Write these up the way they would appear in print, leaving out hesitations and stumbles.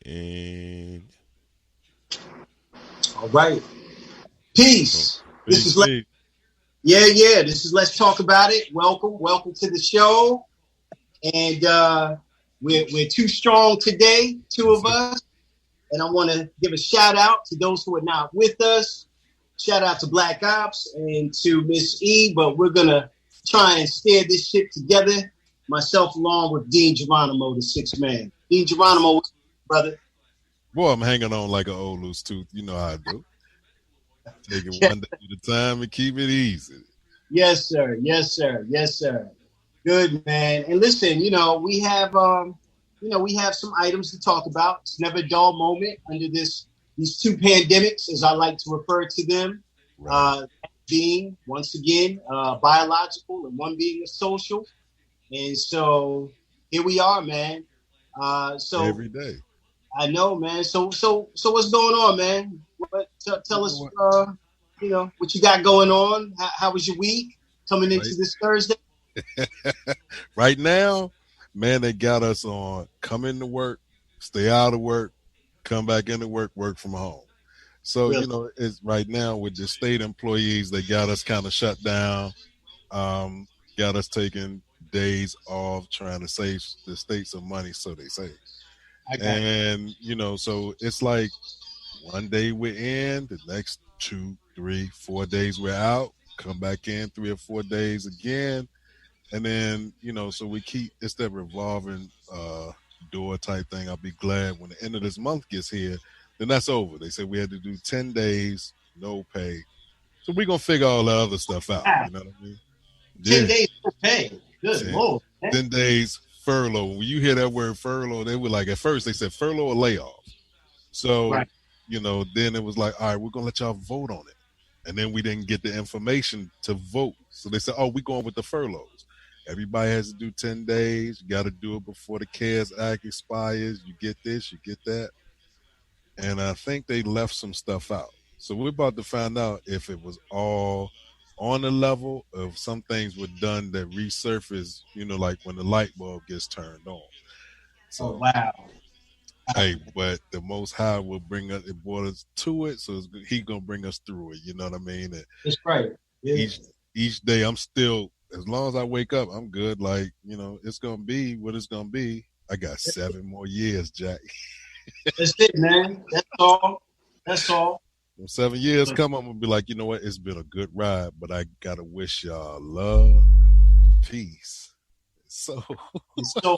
And All right. Peace. This peace, is peace. yeah. This is Let's Talk About It. Welcome to the show. And we're too strong today, two of us. And I want to give a shout out to those who are not with us. Shout out to Black Ops and to Miss E. But we're gonna try and steer this ship together. Myself along with Dean Geronimo, the sixth man. Dean Geronimo, brother. Boy, I'm hanging on like an old loose tooth. You know how I do. Take it Yeah. one day at a time and keep it easy. Yes, sir. Yes, sir. Yes, sir. Good, man. And listen, we have some items to talk about. It's never a dull moment under these two pandemics, as I like to refer to them, Right. being once again biological and one being a social. And so here we are, man. So Every day. I know, man. So what's going on, man? You Tell know us, what? what you got going on. How was your week coming into Right. this Thursday? Right now, man, they got us on come into work, stay out of work, come back into work, work from home. So, Really? it's right now with the state employees, they got us kind of shut down, um, got us taking days off trying to save the state some money, so they say. I got you. And, so it's like one day we're in, the next 2, 3, 4 days we're out, come back in 3 or 4 days again. And then, so we keep, it's that revolving door type thing. I'll be glad when the end of this month gets here, then that's over. They said we had to do 10 days, no pay. So we're going to figure all the other stuff out. Wow. You know what I mean? 10 Yeah. days for pay. Good 10, Lord. Man. 10 days furlough. When you hear that word furlough, they were like, at first they said furlough or layoff. So, Right. then it was like, all right, we're going to let y'all vote on it. And then we didn't get the information to vote. So they said, oh, we're going with the furloughs. Everybody has to do 10 days. You got to do it before the CARES Act expires. You get this, you get that. And I think they left some stuff out. So we're about to find out if it was all on the level of some things were done that resurface, like when the light bulb gets turned on. Oh, So, wow. hey, but the Most High will bring us, it brought us to it. So He going to bring us through it. You know what I mean? And That's right. Yeah. each day I'm still, as long as I wake up, I'm good. Like, it's gonna be what it's gonna be. I got 7 more years, Jack. That's it, man. That's all. That's all. When 7 years come, I'm gonna be like, you know what? It's been a good ride, but I gotta wish y'all love, peace. So, It's so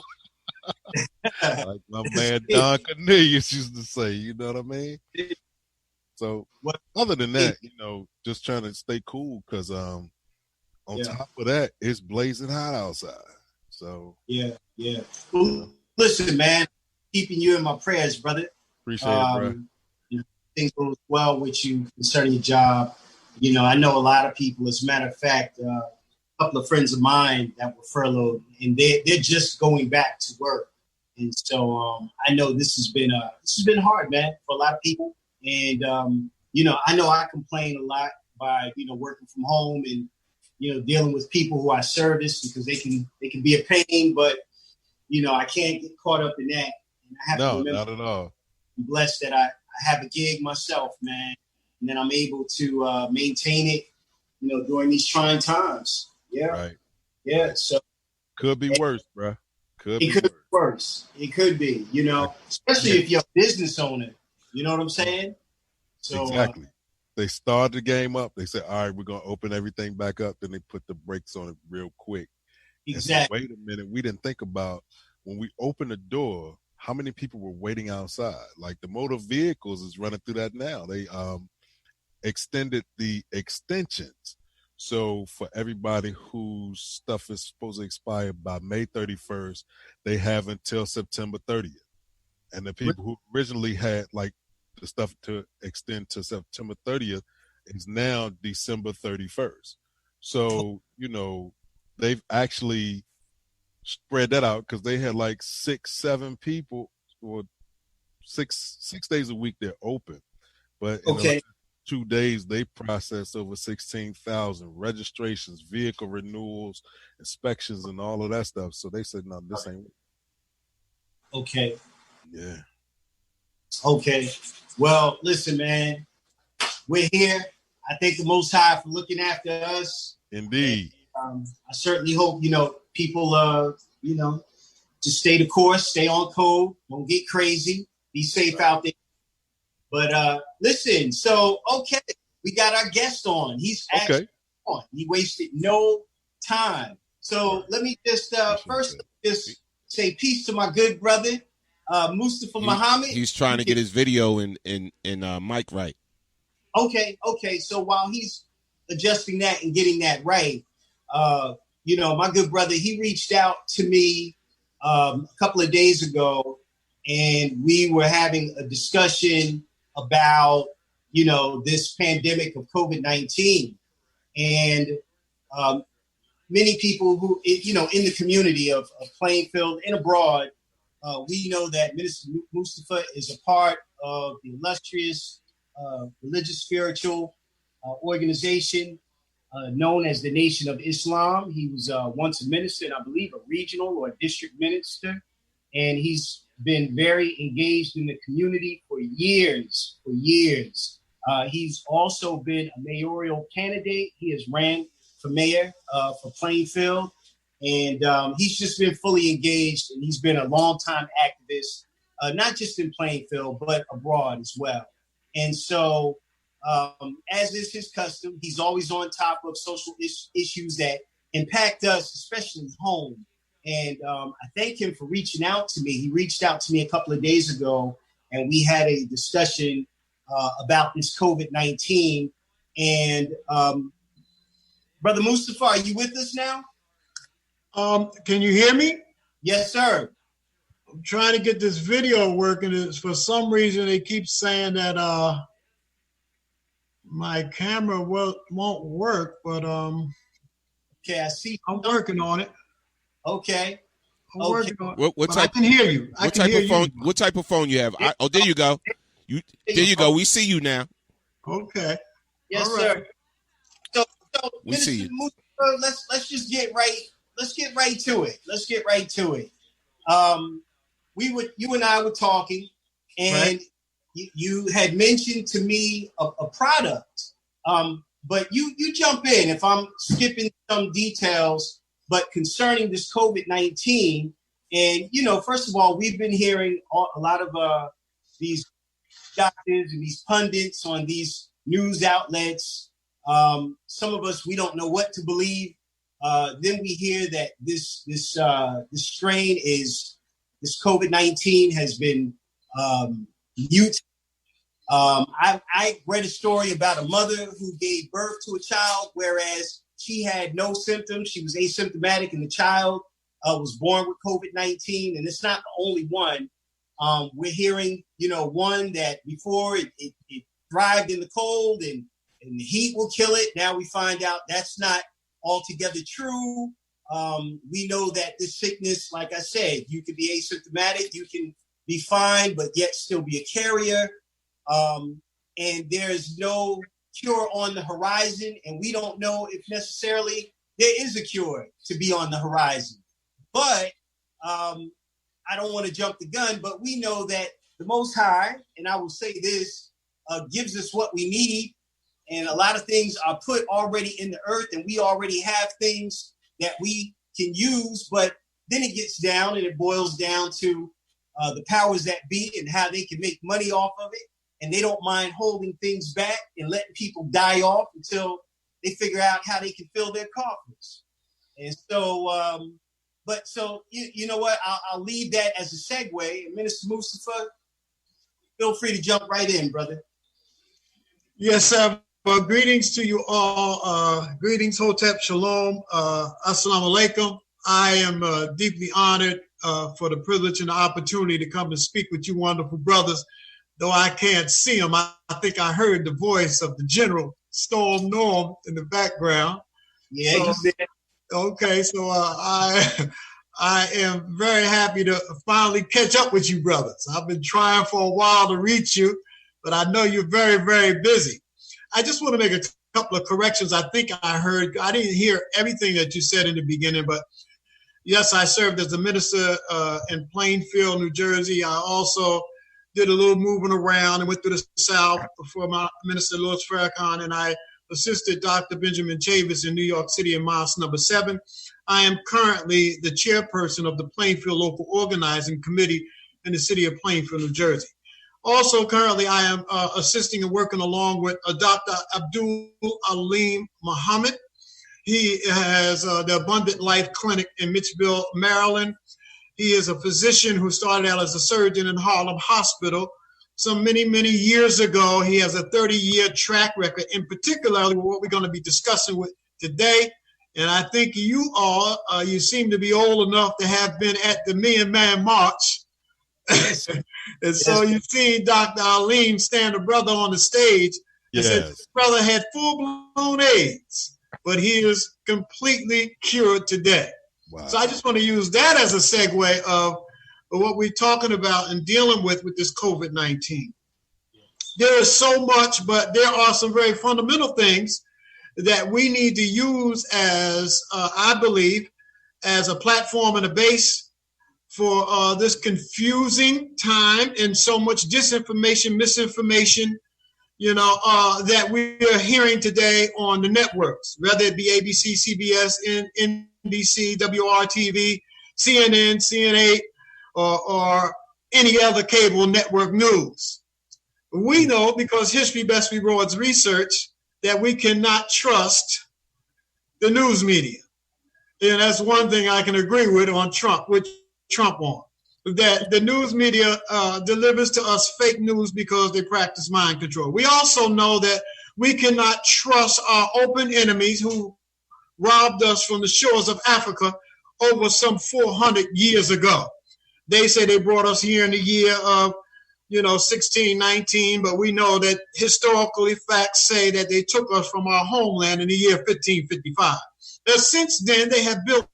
like my man Don Cornelius used to say, you know what I mean? So, what other than that, just trying to stay cool because on yeah. top of that, it's blazing hot outside. So, Yeah. you Well, know, listen, man, keeping you in my prayers, brother. appreciate it, bro. Um, things goes well with you concerning your job. I know a lot of people. As a matter of fact, a couple of friends of mine that were furloughed, and they're just going back to work. And so I know this has been hard, man, for a lot of people. And I know I complain a lot by working from home and dealing with people who I service because they can be a pain, but I can't get caught up in that. And I have to No, remember, not at all. I'm blessed that I have a gig myself, man, and then I'm able to maintain it, during these trying times. Yeah, Right. yeah. So Could be worse, bro. Could it be could be worse. worse. It could be, especially Yeah, if you're a business owner. You know what I'm saying? So exactly. They started the game up. They said, all right, we're going to open everything back up. Then they put the brakes on it real quick and said, exactly. wait a minute. We didn't think about when we opened the door, how many people were waiting outside? Like the motor vehicles is running through that now. They extended the extensions. So for everybody whose stuff is supposed to expire by May 31st, they have until September 30th. And the people who originally had like the stuff to extend to September 30th is now December 31st. So, they've actually spread that out because they had like 6, 7 people or six days a week they're open. But in the Okay. last 2 days, they processed over 16,000 registrations, vehicle renewals, inspections, and all of that stuff. So they said, no, this ain't. Okay. Yeah. Okay. Well, listen, man, we're here. I thank the Most High for looking after us. Indeed. And, I certainly hope, people, to stay the course, stay on code, don't get crazy, be safe out there. But listen, so, okay, we got our guest on. He's actually on. He wasted no time. So let me just first just say peace to my good brother, Mustapha Muhammad. He's trying to get his video in mic right. Okay. So while he's adjusting that and getting that right, my good brother, he reached out to me a couple of days ago, and we were having a discussion about, this pandemic of COVID-19. And many people who, in the community of Plainfield and abroad, we know that Minister Mustapha is a part of the illustrious religious spiritual organization known as the Nation of Islam. He was once a minister, and I believe a regional or a district minister, and he's been very engaged in the community for years. He's also been a mayoral candidate. He has ran for mayor for Plainfield, and he's just been fully engaged, and he's been a longtime activist, not just in Plainfield, but abroad as well. And so, as is his custom, he's always on top of social issues that impact us, especially home. And I thank him for reaching out to me. He reached out to me a couple of days ago, and we had a discussion about this COVID-19. And Brother Mustapha, are you with us now? Can you hear me? Yes, sir. I'm trying to get this video working. For some reason, they keep saying that my camera won't work, but okay, I see. I'm working on it. Okay. Working on it. What type? I can hear you. What type of phone? What type of phone you have? There you go. There you go. We see you now. Okay. Yes, sir. So we see you. Let's just get right. Let's get right to it. You and I were talking, and right. you had mentioned to me a product. But you jump in if I'm skipping some details. But concerning this COVID-19, and first of all, we've been hearing a lot of these doctors and these pundits on these news outlets. Some of us, we don't know what to believe. Then we hear that this strain this COVID-19 has been mutated. I read a story about a mother who gave birth to a child, whereas she had no symptoms. She was asymptomatic, and the child was born with COVID-19. And it's not the only one. We're hearing, one that before it thrived in the cold and the heat will kill it. Now we find out that's not altogether true. We know that this sickness, like I said, you could be asymptomatic, you can be fine, but yet still be a carrier. And there's no cure on the horizon, and we don't know if necessarily there is a cure to be on the horizon. But I don't want to jump the gun, but we know that the Most High, and I will say this, gives us what we need. And a lot of things are put already in the earth, and we already have things that we can use. But then it gets down and it boils down to the powers that be and how they can make money off of it. And they don't mind holding things back and letting people die off until they figure out how they can fill their coffers. And so, you know what? I'll leave that as a segue. And Minister Mustapha, feel free to jump right in, brother. Yes, sir. Greetings to you all. Greetings, Hotep Shalom. Assalamu alaikum. I am deeply honored for the privilege and the opportunity to come and speak with you wonderful brothers. Though I can't see them, I think I heard the voice of the General Storm Norm in the background. Yeah, so, you did. Okay, so I am very happy to finally catch up with you brothers. I've been trying for a while to reach you, but I know you're very, very busy. I just want to make a couple of corrections. I think I didn't hear everything that you said in the beginning, but yes, I served as a minister in Plainfield, New Jersey. I also did a little moving around and went through the South before my Minister Louis Farrakhan, and I assisted Dr. Benjamin Chavis in New York City in Mosque number 7. I am currently the chairperson of the Plainfield Local Organizing Committee in the city of Plainfield, New Jersey. Also, currently, I am assisting and working along with Dr. Abdul Aleem Muhammad. He has the Abundant Life Clinic in Mitchville, Maryland. He is a physician who started out as a surgeon in Harlem Hospital. Some many, many years ago, he has a 30-year track record, in particular what we're going to be discussing with today. And I think you all, you seem to be old enough to have been at the Million Man March. And so you see Dr. Aleem stand a brother on the stage. Yes. And said this brother had full-blown AIDS, but he is completely cured today. Wow. So I just want to use that as a segue of what we're talking about and dealing with this COVID-19. There is so much, but there are some very fundamental things that we need to use as, I believe, as a platform and a base for this confusing time and so much disinformation, misinformation, that we are hearing today on the networks, whether it be ABC, CBS, NBC, WRTV, CNN, CNN8, or any other cable network news. We know, because history best rewards research, that we cannot trust the news media. And that's one thing I can agree with Trump on, that the news media delivers to us fake news because they practice mind control. We also know that we cannot trust our open enemies who robbed us from the shores of Africa over some 400 years ago. They say they brought us here in the year of 1619, but we know that historically facts say that they took us from our homeland in the year 1555. And since then, they have built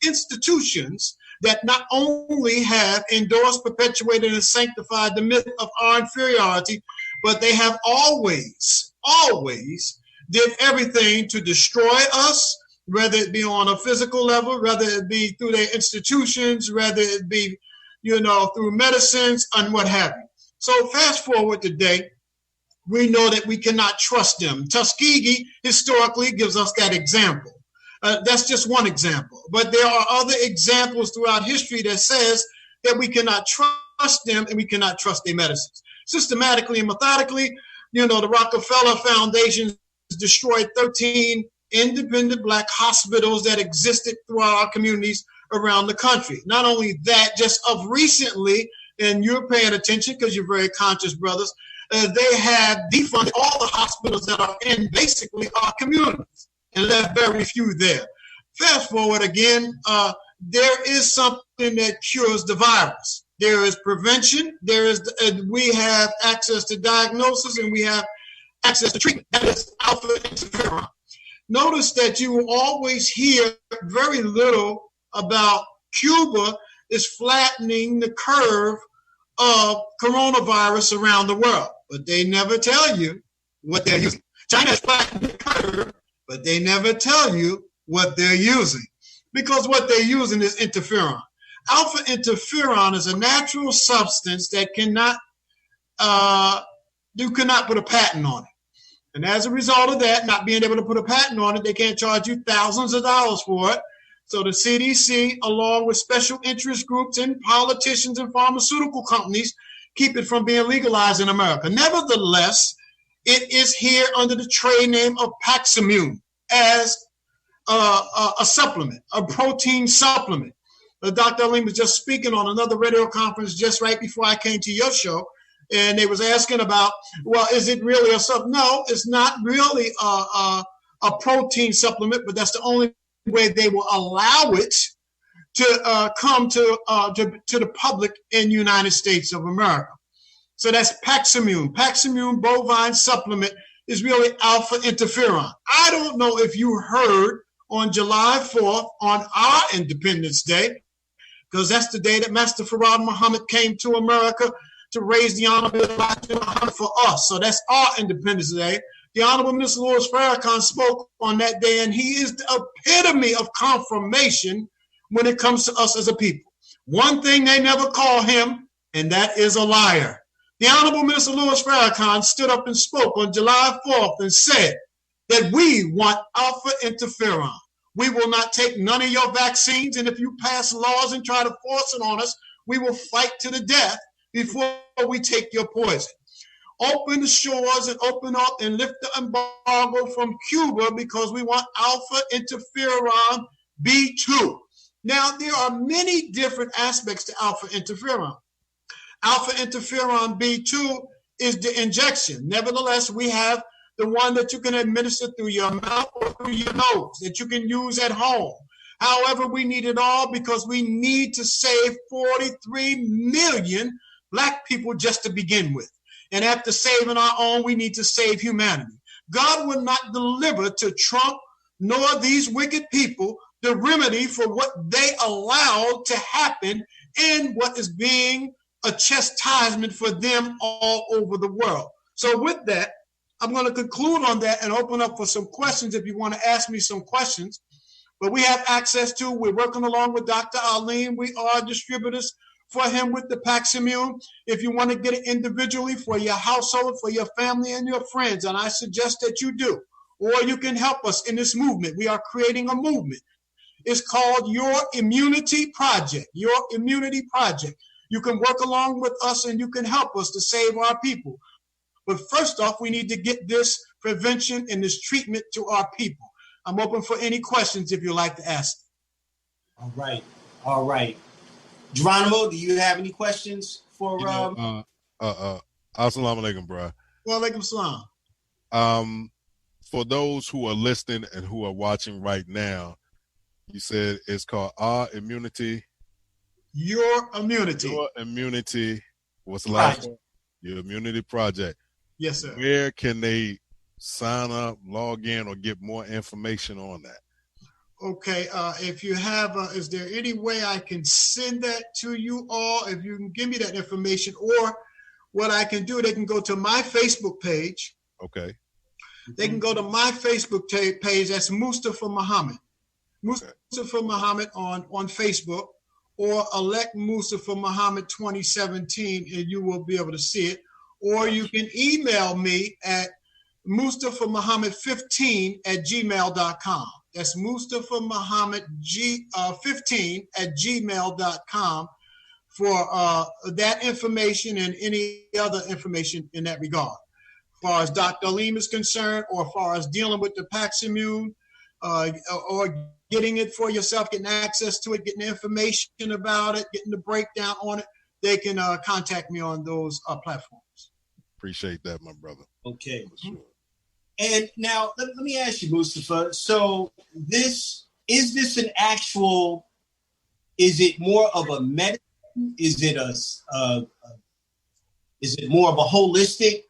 institutions that not only have endorsed, perpetuated, and sanctified the myth of our inferiority, but they have always did everything to destroy us, whether it be on a physical level, whether it be through their institutions, whether it be, through medicines and what have you. So fast forward today, we know that we cannot trust them. Tuskegee historically gives us that example. That's just one example. But there are other examples throughout history that says that we cannot trust them and we cannot trust their medicines. Systematically and methodically, the Rockefeller Foundation destroyed 13 independent Black hospitals that existed throughout our communities around the country. Not only that, just of recently, and you're paying attention because you're very conscious, brothers, they have defunded all the hospitals that are in basically our communities, and left very few there. Fast forward again, there is something that cures the virus. There is prevention. We have access to diagnosis, and we have access to treatment. That is Alpha Interferon. Notice that you will always hear very little about Cuba is flattening the curve of coronavirus around the world, but they never tell you what they're using. China is flattening the curve, but they never tell you what they're using, because what they're using is interferon. Alpha interferon is a natural substance that you cannot put a patent on it. And as a result of that, not being able to put a patent on it, they can't charge you thousands of dollars for it. So the CDC, along with special interest groups and politicians and pharmaceutical companies, keep it from being legalized in America. Nevertheless, it is here under the trade name of Paximune as a supplement, a protein supplement. Dr. Aleem was just speaking on another radio conference just right before I came to your show, and they was asking about, well, is it really a supplement? No, it's not really a protein supplement, but that's the only way they will allow it to come to the public in the United States of America. So that's Paximune. Paximune bovine supplement is really alpha interferon. I don't know if you heard on July 4th, on our Independence Day, because that's the day that Mustapha Muhammad came to America to raise the Honorable Elijah Muhammad for us. So that's our Independence Day. The Honorable Mr. Louis Farrakhan spoke on that day, and he is the epitome of confirmation when it comes to us as a people. One thing they never call him, and that is a liar. The Honorable Minister Louis Farrakhan stood up and spoke on July 4th and said that we want Alpha Interferon. We will not take none of your vaccines, and if you pass laws and try to force it on us, we will fight to the death before we take your poison. Open the shores and open up and lift the embargo from Cuba because we want Alpha Interferon B2. Now, there are many different aspects to Alpha Interferon. Alpha Interferon B2 is the injection. Nevertheless, we have the one that you can administer through your mouth or through your nose that you can use at home. However, we need it all because we need to save 43 million Black people just to begin with. And after saving our own, we need to save humanity. God will not deliver to Trump nor these wicked people the remedy for what they allowed to happen and what is being a chastisement for them all over the world. So with that, I'm going to conclude on that and open up for some questions if you want to ask me some questions. But we have access to, we're working along with Dr. Alim. We are distributors for him with the Paximune. If you want to get it individually for your household, for your family and your friends, and I suggest that you do, or you can help us in this movement. We are creating a movement. It's called Your Immunity Project. Your Immunity Project. You can work along with us and you can help us to save our people. But first off, we need to get this prevention and this treatment to our people. I'm open for any questions if you'd like to ask. All right. All right. Geronimo, do you have any questions for assalamu alaikum, bro. Wa alaikum salam. For those who are listening and who are watching right now, you said it's called Our Immunity. Your Immunity. Your Immunity. What's the last one? Your Immunity Project. Yes, sir. Where can they sign up, log in, or get more information on that? Okay, if you have, is there any way I can send that to you all? If you can give me that information, or what I can do, they can go to my Facebook page. Okay. They can go to my Facebook page. That's Mustapha Muhammad. Mustapha Muhammad on Facebook, or elect Mustapha Muhammad 2017, and you will be able to see it. Or you can email me at Mustapha Muhammad 15 at gmail.com. That's Mustapha Muhammad 15 at gmail.com for that information and any other information in that regard. As far as Dr. Alim is concerned, or as far as dealing with the Paximune, or getting it for yourself, getting access to it, getting information about it, getting the breakdown on it, they can contact me on those platforms. Appreciate that, my brother. Okay. For sure. And now let me ask you, Mustapha. So is this an actual? Is it more of a medicine? Is it is it more of a holistic?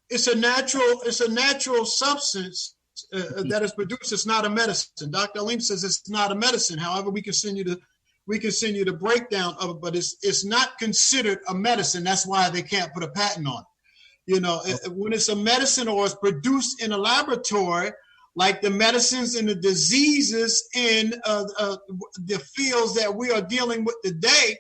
It's a natural substance that is produced. It's not a medicine. Dr. Alim says it's not a medicine. However, we can send you the breakdown of it, but it's not considered a medicine. That's why they can't put a patent on it. You know, when it's a medicine or it's produced in a laboratory, like the medicines and the diseases in the fields that we are dealing with today,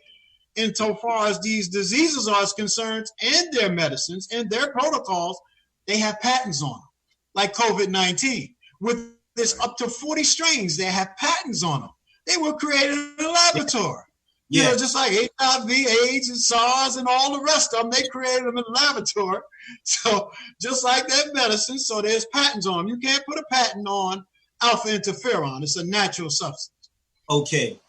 insofar as these diseases are concerned, and their medicines and their protocols, they have patents on them, like COVID-19. With this up to 40 strains, they have patents on them. They were created in a laboratory. You know, just like HIV, AIDS, and SARS, and all the rest of them, they created them in a laboratory. So just like that medicine, so there's patents on them. You can't put a patent on alpha interferon. It's a natural substance. Okay.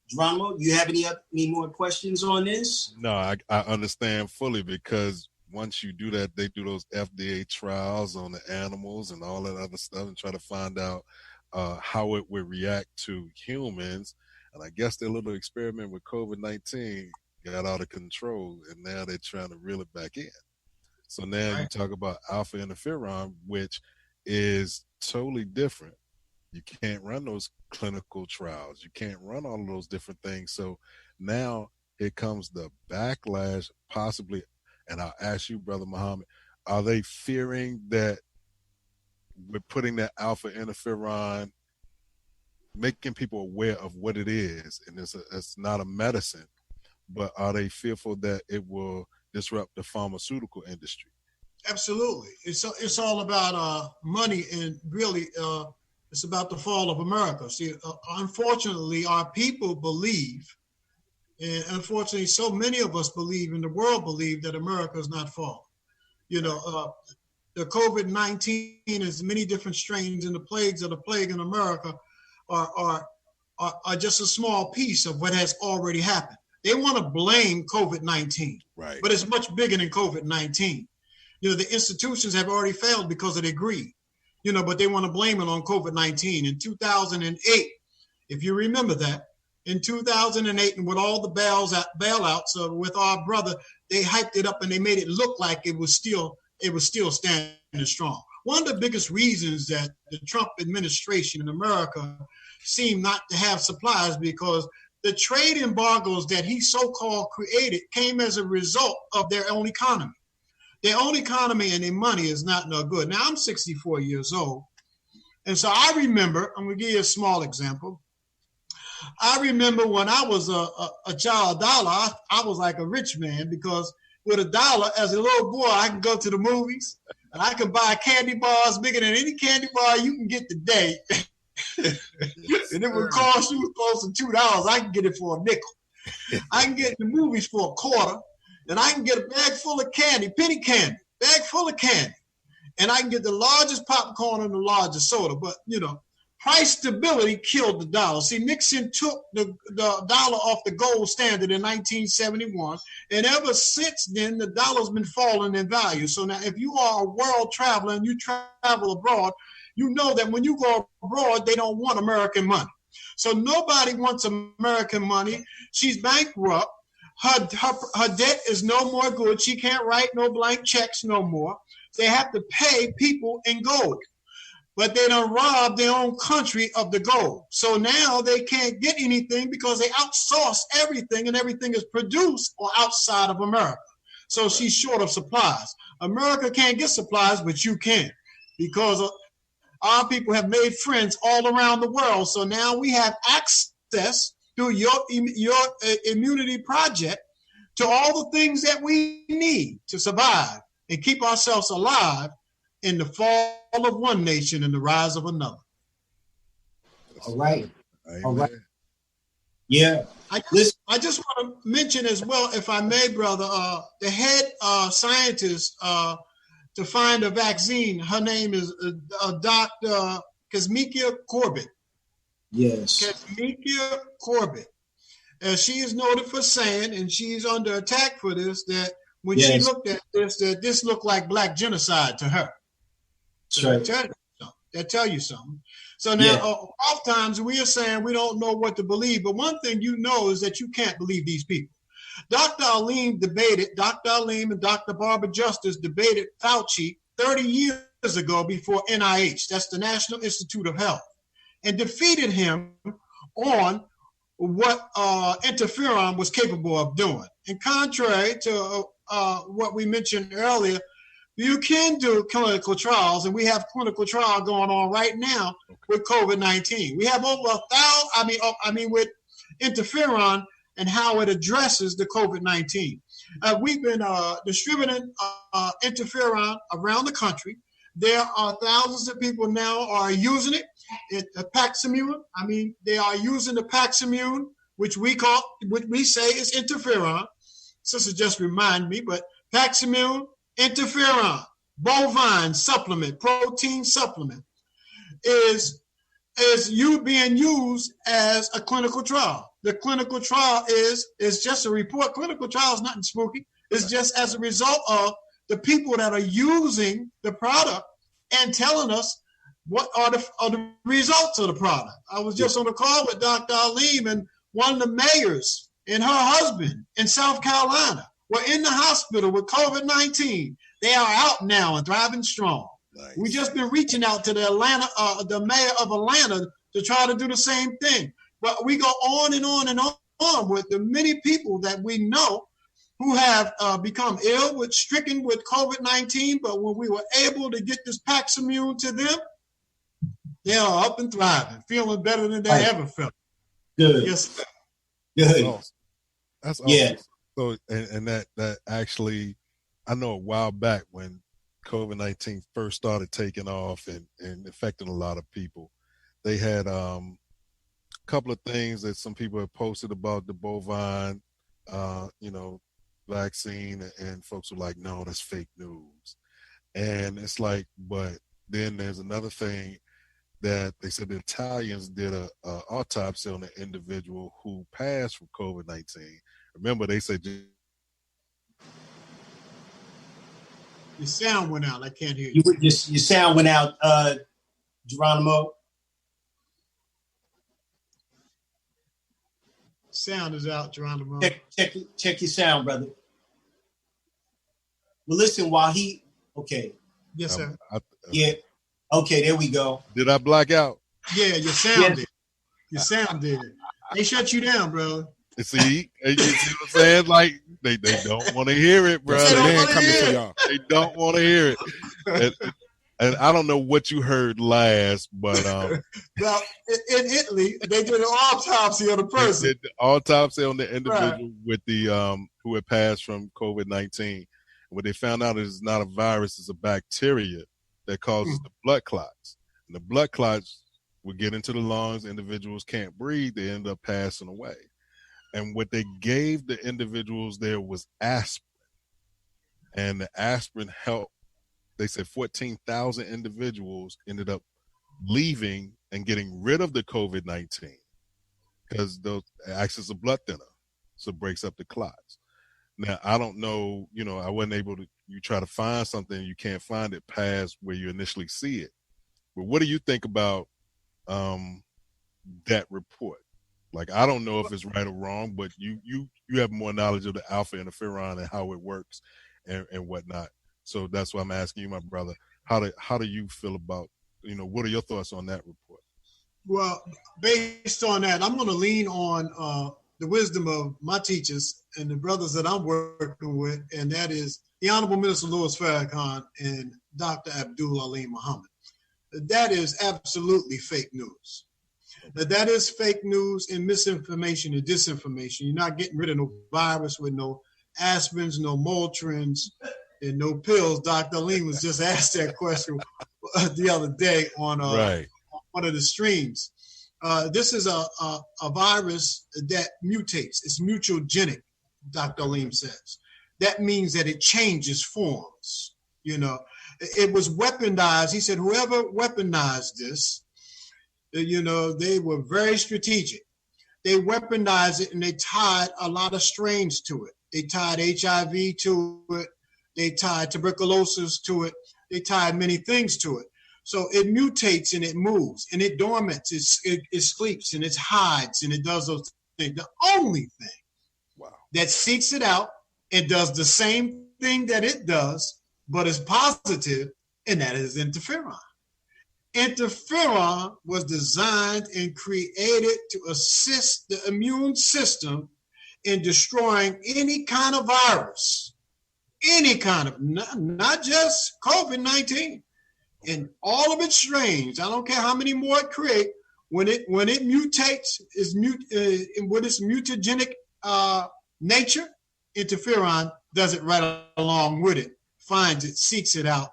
Geronimo, do you have any more questions on this? No, I understand fully, because once you do that, they do those FDA trials on the animals and all that other stuff and try to find out how it would react to humans. And I guess their little experiment with COVID-19 got out of control, and now they're trying to reel it back in. So now you talk about alpha interferon, which is totally different. You can't run those clinical trials. You can't run all of those different things. So now here comes the backlash, possibly. And I'll ask you, Brother Muhammad, are they fearing that we're putting that alpha interferon, making people aware of what it is, and it's not a medicine, but are they fearful that it will disrupt the pharmaceutical industry? Absolutely. It's all about money, and really it's about the fall of America. See, unfortunately, our people believe, and unfortunately, so many of us believe, and the world believe, that America is not falling. You know, the COVID-19 is many different strains, and the plagues of the plague in America are just a small piece of what has already happened. They want to blame COVID-19, Right. but it's much bigger than COVID-19. You know, the institutions have already failed because of their greed, you know, but they want to blame it on COVID-19. In 2008, if you remember that, in 2008, and with all the bailouts with our brother, they hyped it up and they made it look like it was still standing strong. One of the biggest reasons that the Trump administration in America seemed not to have supplies, because the trade embargoes that he so-called created came as a result of their own economy. Their own economy and their money is not no good. Now, I'm 64 years old, and so I remember, I'm going to give you a small example. I remember when I was a child, I was like a rich man, because with $1, as a little boy, I can go to the movies, and I can buy candy bars bigger than any candy bar you can get today. And it would cost you close to $2. I can get it for a nickel. I can get the movies for a quarter. And I can get a bag full of candy, penny candy, bag full of candy. And I can get the largest popcorn and the largest soda. But, you know, price stability killed the dollar. See, Nixon took the dollar off the gold standard in 1971. And ever since then, the dollar's been falling in value. So now, if you are a world traveler and you travel abroad, you know that when you go abroad, they don't want American money. So nobody wants American money. She's bankrupt. Her debt is no more good. She can't write no blank checks no more. They have to pay people in gold. But they done robbed their own country of the gold. So now they can't get anything because they outsource everything, and everything is produced or outside of America. So she's short of supplies. America can't get supplies, but you can, because our people have made friends all around the world. So now we have access through your immunity project to all the things that we need to survive and keep ourselves alive in the fall of one nation and the rise of another. All right. Amen. All right. Yeah. I just want to mention as well, if I may, brother, the head scientist to find a vaccine, her name is Dr. Kazmika Corbett. Yes. Kazmika Corbett. She is noted for saying, and she's under attack for this, that when she looked at this, that this looked like black genocide to her. That's right. That tell you something. So now, oftentimes we are saying we don't know what to believe, but one thing you know is that you can't believe these people. Dr. Aleem and Dr. Barbara Justice debated Fauci 30 years ago before NIH, that's the National Institute of Health, and defeated him on what interferon was capable of doing. And contrary to what we mentioned earlier, you can do clinical trials, and we have clinical trial going on right now with COVID-19. We have over 1,000, with interferon and how it addresses the COVID-19. We've been distributing interferon around the country. There are thousands of people now are using it. Paximune, they are using the Paximune, which we say is interferon. Sister just remind me, but Paximune, interferon, bovine supplement, protein supplement, is being used as a clinical trial. The clinical trial is just a report. Clinical trial is nothing spooky. It's just as a result of the people that are using the product and telling us what are the results of the product. I was just on a call with Dr. Aleem, and one of the mayors and her husband in South Carolina were in the hospital with COVID-19. They are out now and thriving strong. Nice. We just been reaching out to the mayor of Atlanta to try to do the same thing. But we go on and on and on with the many people that we know who have become stricken with COVID-19. But when we were able to get this Paximune to them, they are up and thriving, feeling better than they ever felt. Good. Yes. Good. Awesome. That's awesome. Yeah. So, and that actually, I know a while back when COVID-19 first started taking off and affecting a lot of people, they had a couple of things that some people have posted about the bovine, vaccine, and folks were like, no, that's fake news. And it's like, but then there's another thing that they said the Italians did a autopsy on an individual who passed from COVID-19. Remember, they said your sound went out. I can't hear you. Your sound went out, Geronimo. Sound is out, Geronimo. Check your sound, brother. Well, listen, while he okay. Yes, sir. Yeah. Okay, there we go. Did I black out? Yeah, your sound did. Your sound did. They shut you down, bro. See, you see what I'm saying? Like they don't want to hear it, bro. They don't want to hear it. And I don't know what you heard last, but well, in Italy, they did an autopsy on the person. They did the autopsy on the individual with the who had passed from COVID-19. What they found out is not a virus; it's a bacteria that causes the blood clots. And the blood clots would get into the lungs. Individuals can't breathe; they end up passing away. And what they gave the individuals there was aspirin, and the aspirin helped. They said 14,000 individuals ended up leaving and getting rid of the COVID-19 because those acts as a blood thinner, so it breaks up the clots. Now, I don't know, I wasn't able to, you try to find something, you can't find it past where you initially see it. But what do you think about that report? Like, I don't know if it's right or wrong, but you have more knowledge of the Alpha Interferon and how it works and whatnot. So that's why I'm asking you, my brother, how do you feel about, what are your thoughts on that report? Well, based on that, I'm going to lean on the wisdom of my teachers and the brothers that I'm working with, and that is the Honorable Minister Louis Farrakhan and Dr. Abdul Ali Muhammad. That is absolutely fake news. That is fake news and misinformation and disinformation. You're not getting rid of no virus with no aspirins, no Motrins, and no pills. Dr. Ali was just asked that question the other day on one of the streams. This is a virus that mutates. It's mutagenic, Dr. Aleem says. That means that it changes forms. It was weaponized. He said, whoever weaponized this, they were very strategic. They weaponized it and they tied a lot of strains to it. They tied HIV to it. They tied tuberculosis to it. They tied many things to it. So it mutates and it moves and it dormants. It sleeps and it hides and it does those things. The only thing that seeks it out and does the same thing that it does, but is positive, and that is interferon. Interferon was designed and created to assist the immune system in destroying any kind of virus. Any kind of, not just COVID-19, and all of its strains. I don't care how many more it creates. When it mutates, with its mutagenic nature, interferon does it right along with it, finds it, seeks it out,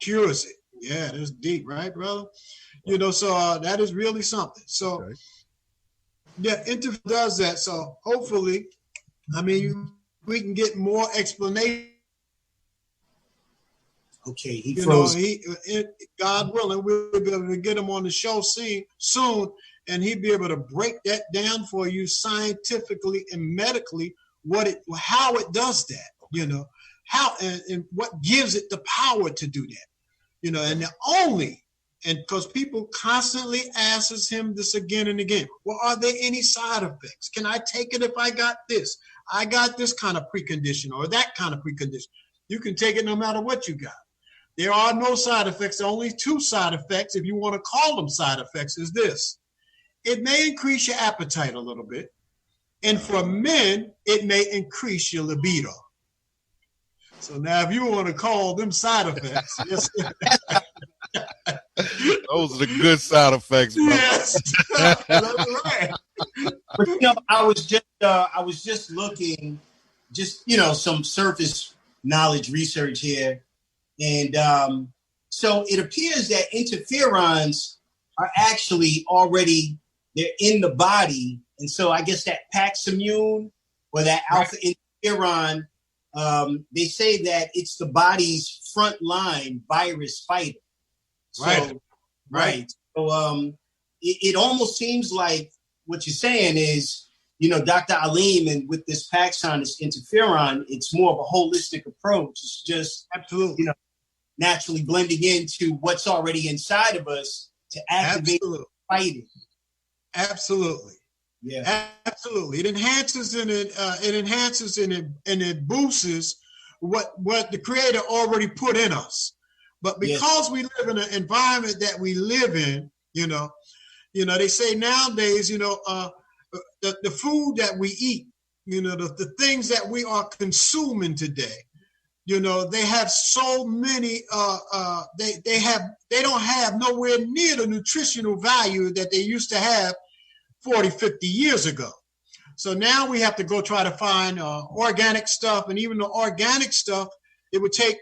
cures it. Yeah, that's deep, right, brother? So that is really something. So, yeah, interferon does that. So hopefully, we can get more explanation. Okay, he froze. God willing, we'll be able to get him on the show soon, and he'll be able to break that down for you scientifically and medically how it does that. How and what gives it the power to do that. And because people constantly asks him this again and again. Well, are there any side effects? Can I take it if I got this? I got this kind of precondition or that kind of precondition. You can take it no matter what you got. There are no side effects. Only two side effects, if you want to call them side effects, is this. It may increase your appetite a little bit. And for men, it may increase your libido. So now if you want to call them side effects. Yes. Those are the good side effects, brother. Yes. That's right. But I was just looking, some surface knowledge research here, and so it appears that interferons are actually already they're in the body, and so I guess that Paximmune or that Alpha Interferon, they say that it's the body's frontline virus fighter. So, right. So it almost seems like what you're saying is, Dr. Alim, and with this Paxon, this interferon, it's more of a holistic approach. It's just absolutely, naturally blending into what's already inside of us to activate fighting. Absolutely. Yeah. Absolutely. It enhances and it boosts what the Creator already put in us. But because we live in an environment that we live in, they say nowadays, the food that we eat, the things that we are consuming today, they have so many, they don't have nowhere near the nutritional value that they used to have 40, 50 years ago. So now we have to go try to find organic stuff, and even the organic stuff, it would take,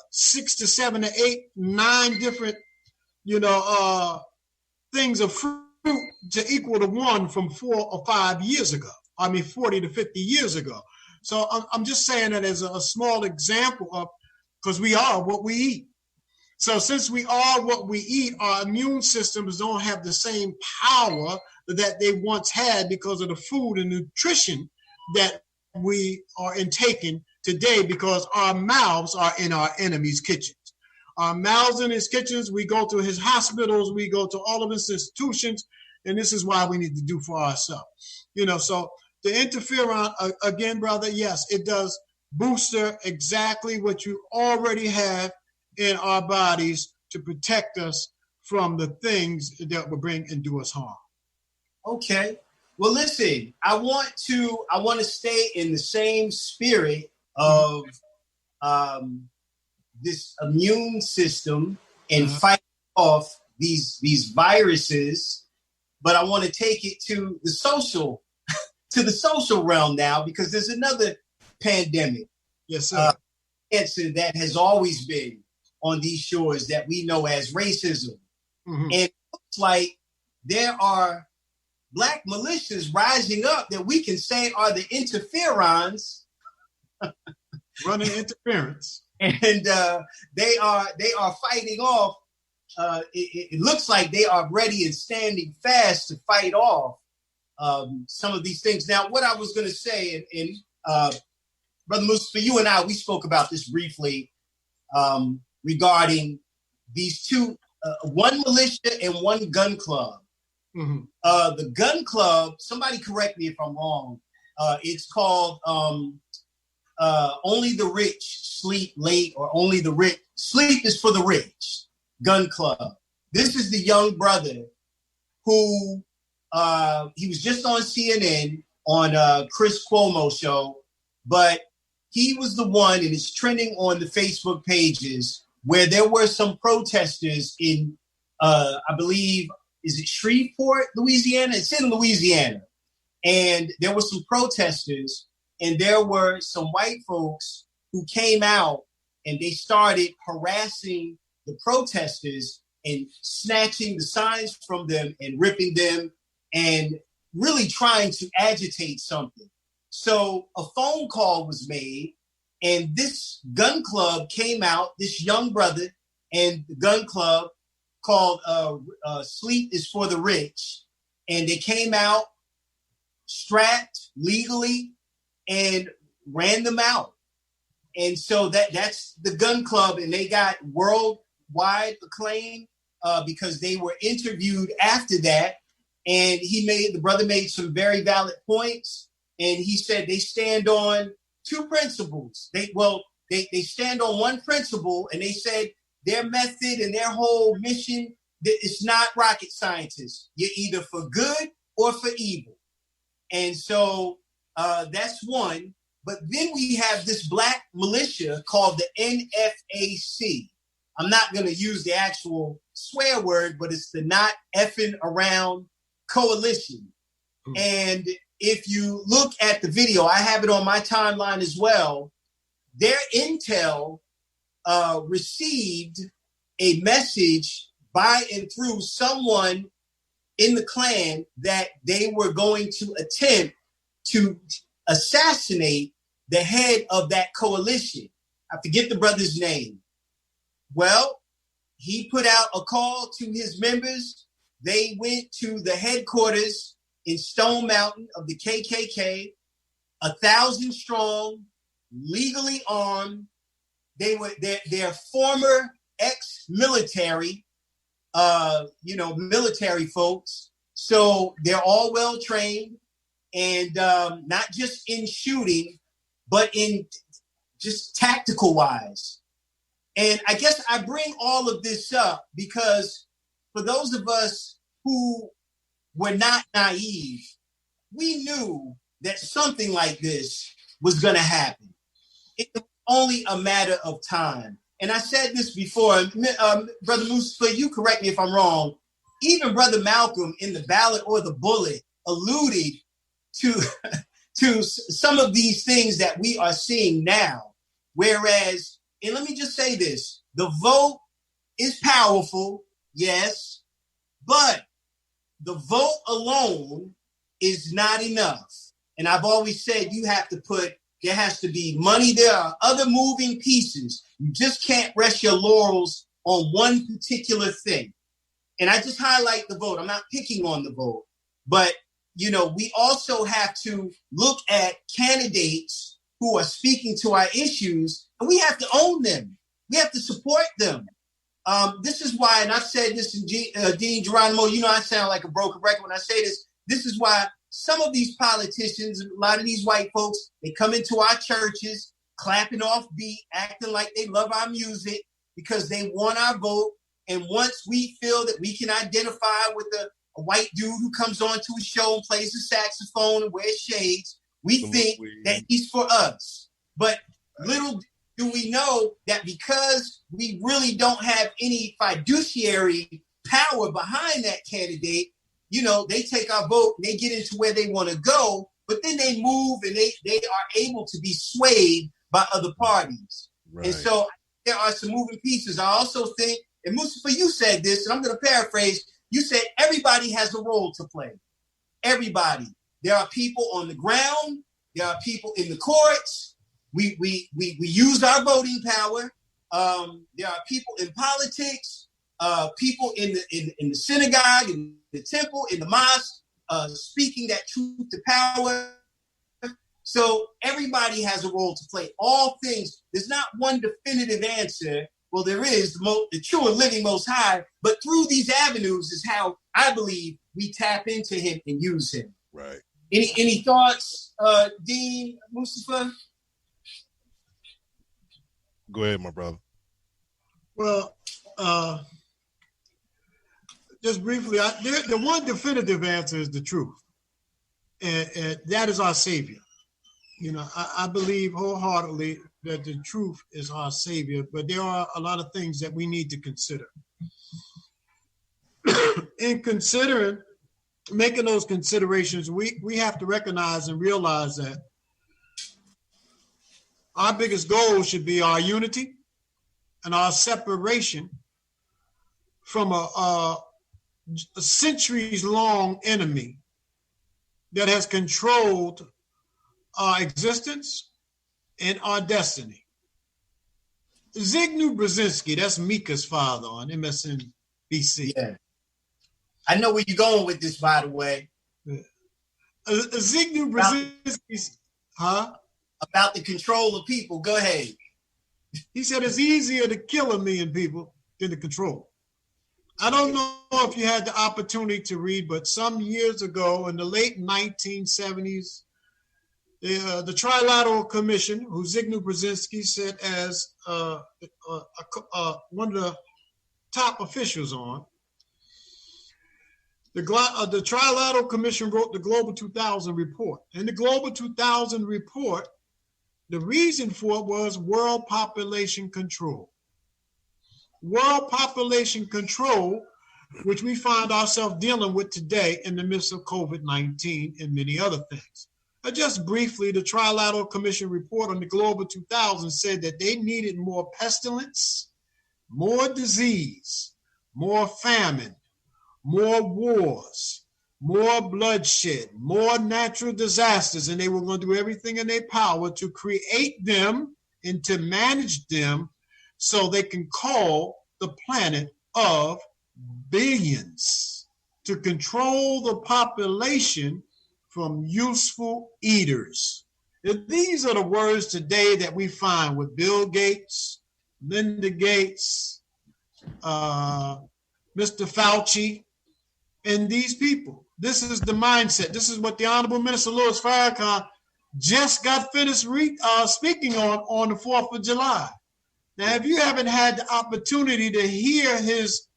6 to 7 to 8, 9 different, things of fruit to equal to one from 4 or 5 years ago. 40 to 50 years ago. So I'm just saying that as a small example of, because we are what we eat. So since we are what we eat, our immune systems don't have the same power that they once had because of the food and nutrition that we are intaking today, because our mouths are in our enemy's kitchens. Our mouths in his kitchens, we go to his hospitals, we go to all of his institutions, and this is why we need to do for ourselves. So the interferon, again, brother, yes, it does booster exactly what you already have in our bodies to protect us from the things that will bring and do us harm. Okay. Well, listen, I want to stay in the same spirit of this immune system and fight off these viruses, but I want to take it to the social realm now, because there's another pandemic. Yes, sir. Cancer that has always been on these shores that we know as racism. Mm-hmm. And it looks like there are Black militias rising up that we can say are the interferons running interference, and they are fighting off. It looks like they are ready and standing fast to fight off some of these things. Now, what I was going to say, and Brother Mustapha, you and I, we spoke about this briefly regarding these two, one militia and one gun club. Mm-hmm. The gun club, somebody correct me if I'm wrong, it's called Only the Rich Sleep Late, or Only the Rich, Sleep is for the Rich Gun Club. This is the young brother who, he was just on CNN on Chris Cuomo show, but he was the one, and it's trending on the Facebook pages, where there were some protesters in, I believe, is it Shreveport, Louisiana? It's in Louisiana. And there were some protesters, and there were some white folks who came out, and they started harassing the protesters and snatching the signs from them and ripping them and really trying to agitate something. So a phone call was made, and this gun club came out, this young brother and the gun club called Sleep is for the Rich. And they came out strapped legally and ran them out. And so that's the gun club, and they got worldwide acclaim because they were interviewed after that. And the brother made some very valid points. And he said they stand on two principles. They stand on one principle, and they said their method and their whole mission, it's not rocket scientists. You're either for good or for evil. And so that's one. But then we have this Black militia called the NFAC. I'm not going to use the actual swear word, but it's the Not Effing Around Coalition. And if you look at the video, I have it on my timeline as well. Their intel received a message by and through someone in the Klan that they were going to attempt to assassinate the head of that coalition. I forget the brother's name. Well, he put out a call to his members. They went to the headquarters in Stone Mountain of the KKK, 1,000 strong, legally armed. They were their former ex-military, military folks. So they're all well trained, and not just in shooting, but in just tactical wise. And I guess I bring all of this up because for those of us who were not naive, we knew that something like this was going to happen. It was only a matter of time. And I said this before, Brother Mustapha, you correct me if I'm wrong. Even Brother Malcolm in The Ballad or the Bullet alluded to, to some of these things that we are seeing now. Whereas, and let me just say this, the vote is powerful, yes, but the vote alone is not enough. And I've always said there has to be money. There are other moving pieces. You just can't rest your laurels on one particular thing. And I just highlight the vote. I'm not picking on the vote. But, we also have to look at candidates who are speaking to our issues, and we have to own them. We have to support them. This is why, and I've said this in Dean Geronimo, I sound like a broken record when I say this. This is why some of these politicians, a lot of these white folks, they come into our churches, clapping off beat, acting like they love our music because they want our vote. And once we feel that we can identify with a white dude who comes onto a show and plays the saxophone and wears shades, we think that he's for us. But little do we know that because we really don't have any fiduciary power behind that candidate, they take our vote and they get into where they want to go, but then they move and they are able to be swayed by other parties. Right. And so there are some moving pieces. I also think, and Mustapha, you said this, and I'm going to paraphrase, you said everybody has a role to play. Everybody. There are people on the ground. There are people in the courts. We use our voting power. There are people in politics, people in the synagogue, in the temple, in the mosque, speaking that truth to power. So everybody has a role to play. All things. There's not one definitive answer. Well, there is the true and living Most High, but through these avenues is how I believe we tap into him and use him. Right. Any thoughts, Dean, Mustapha? Go ahead, my brother. Well, just briefly, the one definitive answer is the truth, and that is our Savior. I believe wholeheartedly that the truth is our Savior, but there are a lot of things that we need to consider. In making those considerations, we have to recognize and realize that our biggest goal should be our unity and our separation from a centuries-long enemy that has controlled our existence and our destiny. Zygmunt Brzezinski, that's Mika's father on MSNBC. Yeah. I know where you're going with this, by the way. Zygmunt Brzezinski's, about the control of people. Go ahead. He said it's easier to kill 1 million people than to control. I don't know if you had the opportunity to read, but some years ago in the late 1970s, the Trilateral Commission, who Zygmunt Brzezinski said as one of the top officials on, the Trilateral Commission wrote the Global 2000 report. In the Global 2000 report, the reason for it was world population control. World population control which we find ourselves dealing with today in the midst of COVID-19 and many other things. Just briefly, the Trilateral Commission report on the Global 2000 said that they needed more pestilence, more disease, more famine, more wars, more bloodshed, more natural disasters, and they were going to do everything in their power to create them and to manage them so they can call the planet of billions, to control the population from useful eaters. These are the words today that we find with Bill Gates, Linda Gates, Mr. Fauci, and these people. This is the mindset. This is what the Honorable Minister Louis Farrakhan just got finished speaking on the 4th of July. Now, if you haven't had the opportunity to hear his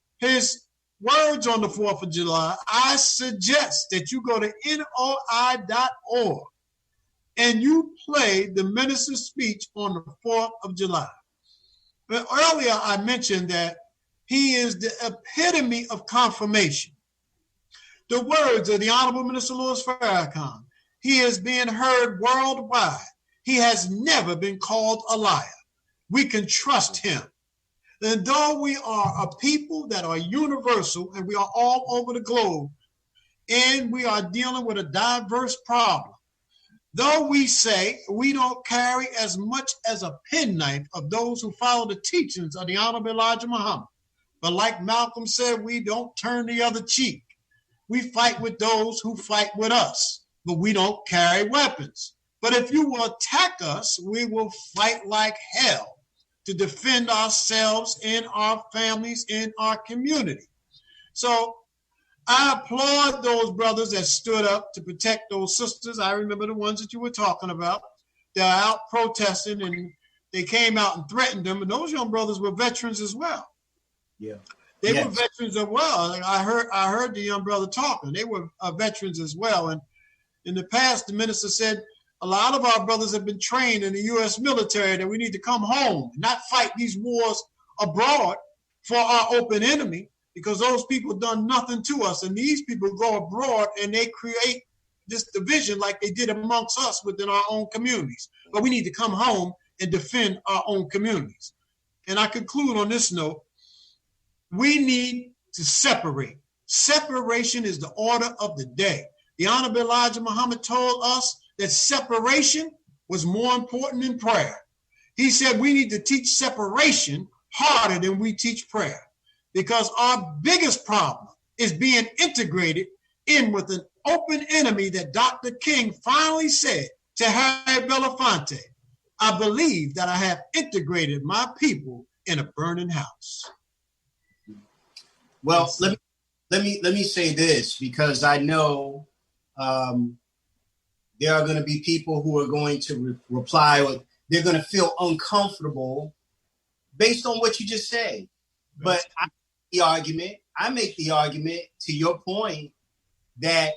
words on the 4th of July, I suggest that you go to NOI.org and you play the minister's speech on the 4th of July. But earlier I mentioned that he is the epitome of confirmation. The words of the Honorable Minister Louis Farrakhan, he is being heard worldwide. He has never been called a liar. We can trust him. And though we are a people that are universal and we are all over the globe, and we are dealing with a diverse problem, though we say we don't carry as much as a penknife of those who follow the teachings of the Honorable Elijah Muhammad, but like Malcolm said, we don't turn the other cheek. We fight with those who fight with us, but we don't carry weapons. But if you will attack us, we will fight like hell to defend ourselves and our families and our community. So I applaud those brothers that stood up to protect those sisters. I remember the ones that you were talking about. They're out protesting and they came out and threatened them. And those young brothers were veterans as well. Yeah. They were veterans as well. I heard the young brother talking. They were veterans as well. And in the past, the minister said, a lot of our brothers have been trained in the U.S. military that we need to come home and not fight these wars abroad for our open enemy, because those people done nothing to us. And these people go abroad and they create this division like they did amongst us within our own communities. But we need to come home and defend our own communities. And I conclude on this note, we need to separate. Separation is the order of the day. The Honorable Elijah Muhammad told us that separation was more important than prayer. He said we need to teach separation harder than we teach prayer, because our biggest problem is being integrated in with an open enemy that Dr. King finally said to Harry Belafonte, I believe that I have integrated my people in a burning house. Well, let me say this, because I know there are going to be people who are going to reply, or they're going to feel uncomfortable based on what you just said. But I make the argument to your point that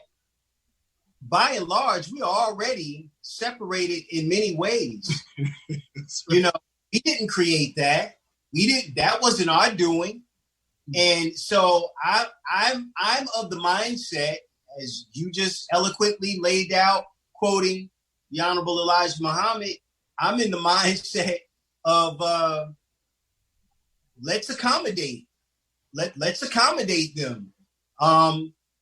by and large, we are already separated in many ways. You know, we didn't create that. That wasn't our doing. And so I'm of the mindset, as you just eloquently laid out, quoting the Honorable Elijah Muhammad, I'm in the mindset of let's accommodate. Let's accommodate them.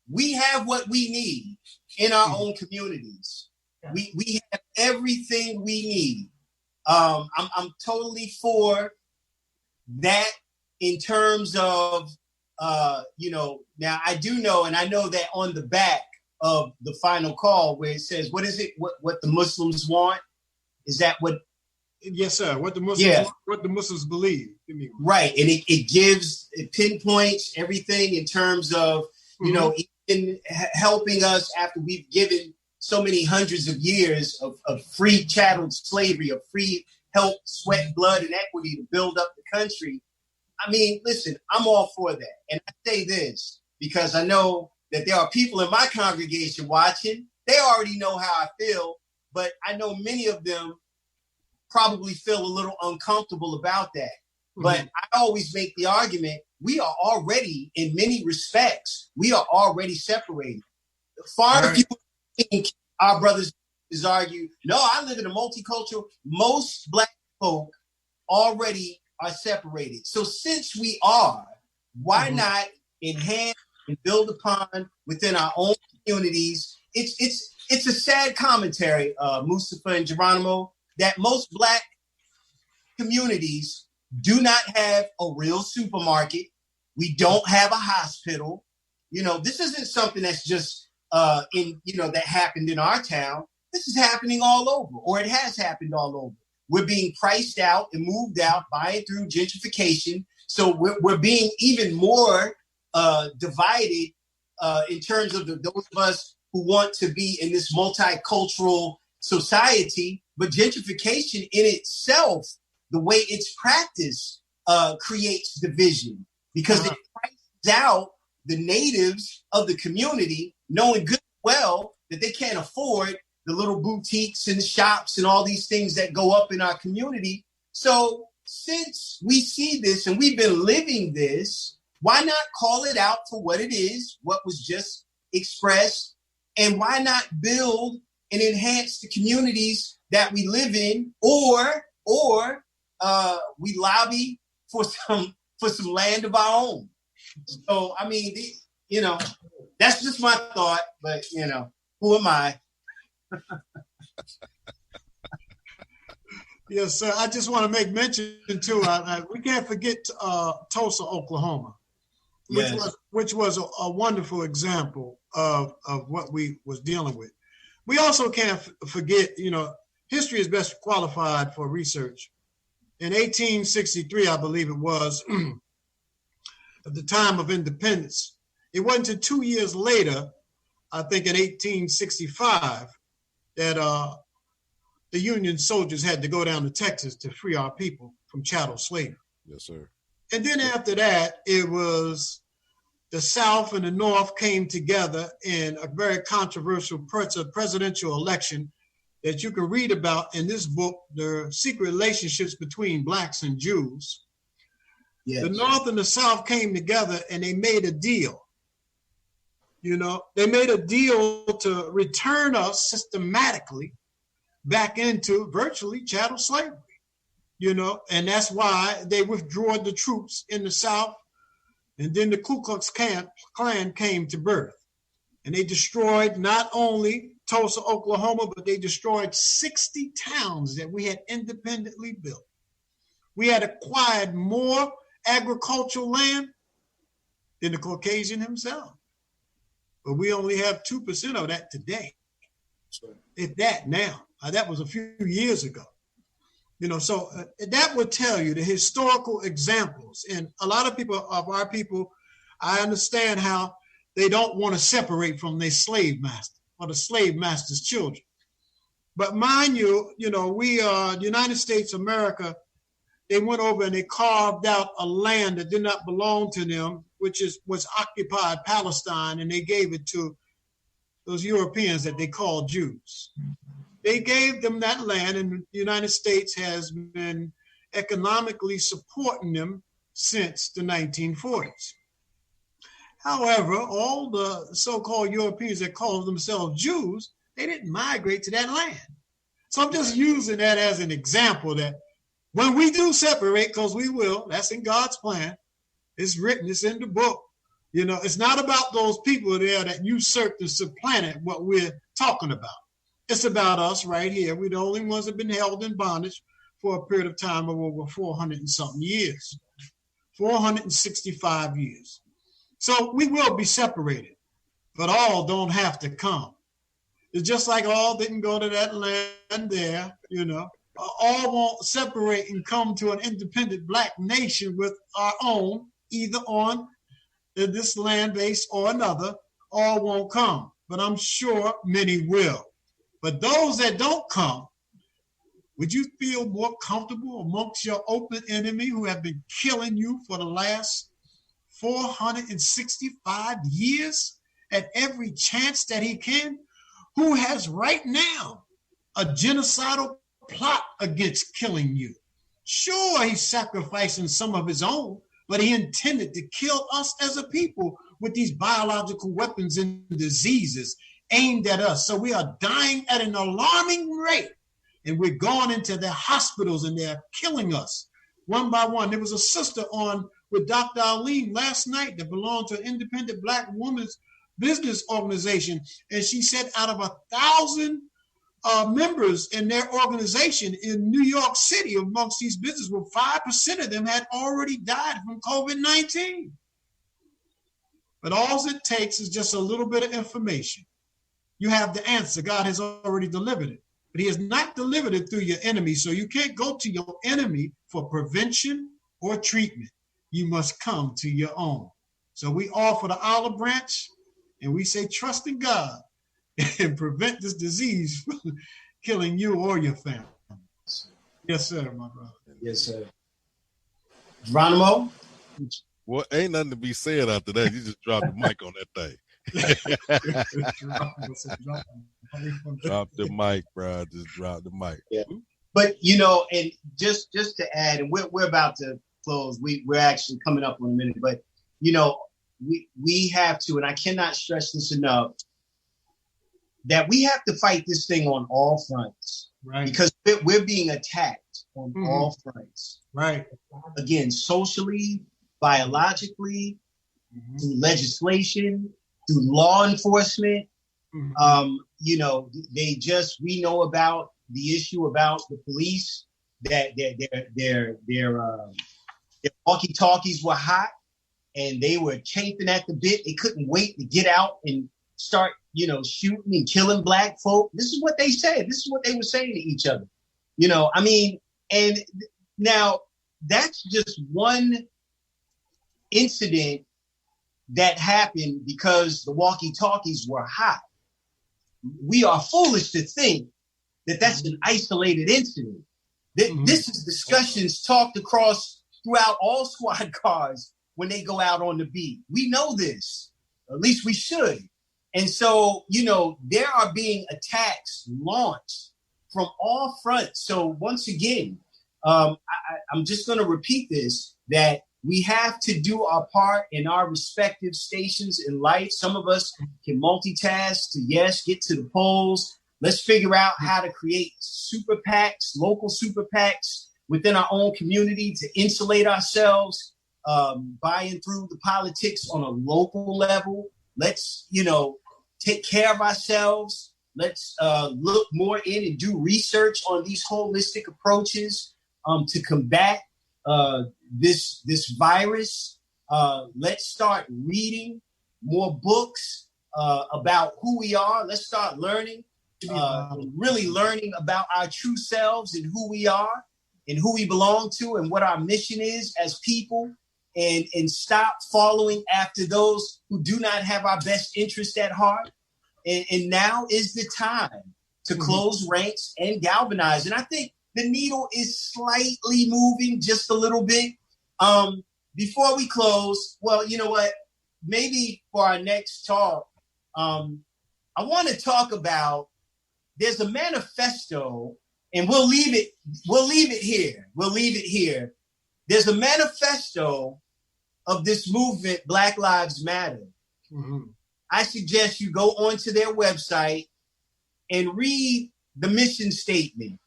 We have what we need in our own communities. We have everything we need. I'm totally for that in terms of now I do know, and I know that on the back of the final call where it says, what is it? What the Muslims want? Is that what? Yes, sir. What the Muslims what the Muslims believe. Right. And it pinpoints everything in terms of, even helping us after we've given so many hundreds of years of free chattel slavery, of free help, sweat, blood, and equity to build up the country. I mean, listen, I'm all for that. And I say this because I know that there are people in my congregation watching. They already know how I feel, but I know many of them probably feel a little uncomfortable about that. Mm-hmm. But I always make the argument we are already, in many respects, we are already separated. Far the people think our brothers argue, no, I live in a multicultural, most Black folk already are separated. So since we are, why not enhance and build upon within our own communities? It's a sad commentary, Mustapha and Geronimo, that most Black communities do not have a real supermarket. We don't have a hospital. This isn't something that's just that happened in our town. This is happening all over, or it has happened all over. We're being priced out and moved out by and through gentrification. So we're being even more divided in terms of those of us who want to be in this multicultural society. But gentrification in itself, the way it's practiced, creates division because it prices out the natives of the community, knowing good and well that they can't afford the little boutiques and shops and all these things that go up in our community. So since we see this and we've been living this, why not call it out for what it is, what was just expressed, and why not build and enhance the communities that we live in, or we lobby for some land of our own. So, I mean, that's just my thought, but, who am I? Yes, sir. I just want to make mention, too, we can't forget Tulsa, Oklahoma, which was a wonderful example of what we was dealing with. We also can't forget, history is best qualified for research. In 1863, I believe it was, at the time of independence, it wasn't until 2 years later, I think in 1865, that the Union soldiers had to go down to Texas to free our people from chattel slavery. Yes, sir. And then after that, it was the South and the North came together in a very controversial presidential election that you can read about in this book, The Secret Relationships Between Blacks and Jews. Yes. The North and the South came together and they made a deal. They made a deal to return us systematically back into virtually chattel slavery, and that's why they withdrew the troops in the South. And then the Ku Klux Klan came to birth, and they destroyed not only Tulsa, Oklahoma, but they destroyed 60 towns that we had independently built. We had acquired more agricultural land than the Caucasian himself. But we only have 2% of that today. If that now. That was a few years ago. So that would tell you the historical examples. And a lot of people of our people, I understand how they don't want to separate from their slave master or the slave master's children. But mind you, we the United States of America, they went over and they carved out a land that did not belong to them, which was occupied Palestine, and they gave it to those Europeans that they called Jews. They gave them that land, and the United States has been economically supporting them since the 1940s. However, all the so-called Europeans that call themselves Jews, they didn't migrate to that land. So I'm just using that as an example that when we do separate, because we will, that's in God's plan, it's written, it's in the book. It's not about those people there that usurped and supplanted what we're talking about. It's about us right here. We're the only ones that have been held in bondage for a period of time of over 400 and something years, 465 years. So we will be separated, but all don't have to come. It's just like all didn't go to that land there, all won't separate and come to an independent Black nation with our own, either on this land base or another. All won't come, but I'm sure many will. But those that don't come, would you feel more comfortable amongst your open enemy who have been killing you for the last 465 years at every chance that he can, who has right now a genocidal plot against killing you? Sure, he's sacrificing some of his own, but he intended to kill us as a people with these biological weapons and diseases aimed at us. So we are dying at an alarming rate, and we're going into their hospitals and they're killing us one by one. There was a sister on with Dr. Alim last night that belonged to an independent Black women's business organization, and she said out of 1,000 members in their organization in New York City amongst these businesses, well, 5% of them had already died from COVID-19. But all it takes is just a little bit of information. You have the answer. God has already delivered it. But he has not delivered it through your enemy. So you can't go to your enemy for prevention or treatment. You must come to your own. So we offer the olive branch, and we say, trust in God and prevent this disease from killing you or your family. Yes, sir, my brother. Yes, sir. Geronimo? Well, ain't nothing to be said after that. You just dropped the mic on that thing. Drop the mic, bro. Just drop the mic. Yeah. But, you know, and just to add, and we're about to close. We're actually coming up on a minute, but, you know, we have to, and I cannot stress this enough, that we have to fight this thing on all fronts. Right. Because we're being attacked on all fronts. Right. Again, socially, biologically, through legislation, through law enforcement. You know, we know about the issue about the police, that their walkie-talkies were hot and they were chafing at the bit. They couldn't wait to get out and start, you know, shooting and killing Black folk. This is what they said. This is what they were saying to each other. You know, I mean, and now that's just one incident that happened because the walkie-talkies were hot. We are foolish to think that that's an isolated incident. This is discussions talked across throughout all squad cars when they go out on the beat. We know this, at least we should. And so, you know, there are being attacks launched from all fronts. So once again, I'm just going to repeat this, that we have to do our part in our respective stations in life. Some of us can multitask to, yes, get to the polls. Let's figure out how to create super PACs, local super PACs within our own community to insulate ourselves, buying through the politics on a local level. Let's, you know, take care of ourselves. Let's look more in and do research on these holistic approaches to combat this virus. Let's start reading more books about who we are. Let's start learning, really learning about our true selves and who we are and who we belong to and what our mission is as people, and stop following after those who do not have our best interest at heart. And now is the time to close ranks and galvanize. And I think the needle is slightly moving just a little bit. Before we close, well, you know what? Maybe for our next talk, I want to talk about, there's a manifesto, and we'll leave it here. There's a manifesto of this movement, Black Lives Matter. I suggest you go onto their website and read the mission statement.